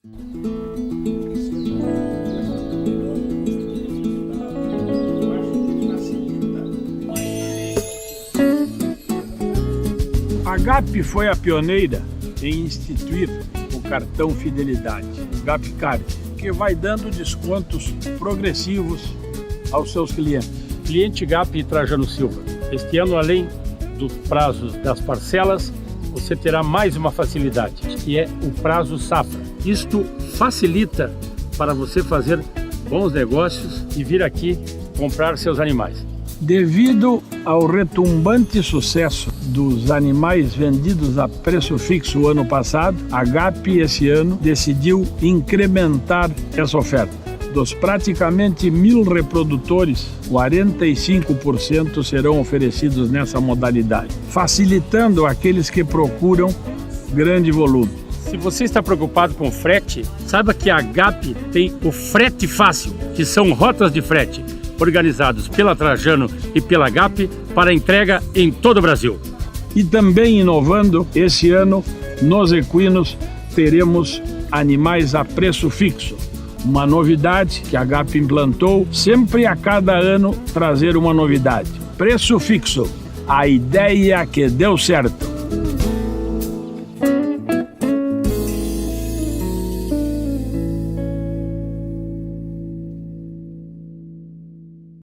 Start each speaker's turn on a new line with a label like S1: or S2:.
S1: A GAP foi a pioneira em instituir o cartão Fidelidade, o GAP Card, que vai dando descontos progressivos aos seus clientes. Cliente GAP Trajano Silva, este ano, além dos prazos das parcelas, você terá mais uma facilidade, que é o prazo safra. Isto facilita para você fazer bons negócios e vir aqui comprar seus animais. Devido ao retumbante sucesso dos animais vendidos a preço fixo ano passado, a GAP esse ano decidiu incrementar essa oferta. Dos praticamente 1.000 reprodutores, 45% serão oferecidos nessa modalidade, facilitando aqueles que procuram grande volume. Se você está preocupado com frete, saiba que a GAP tem o frete fácil, que são rotas de frete organizados pela Trajano e pela GAP para entrega em todo o Brasil. E também inovando, esse ano nos equinos teremos animais a preço fixo. Uma novidade que a GAP implantou, sempre a cada ano trazer uma novidade. Preço fixo, a ideia que deu certo.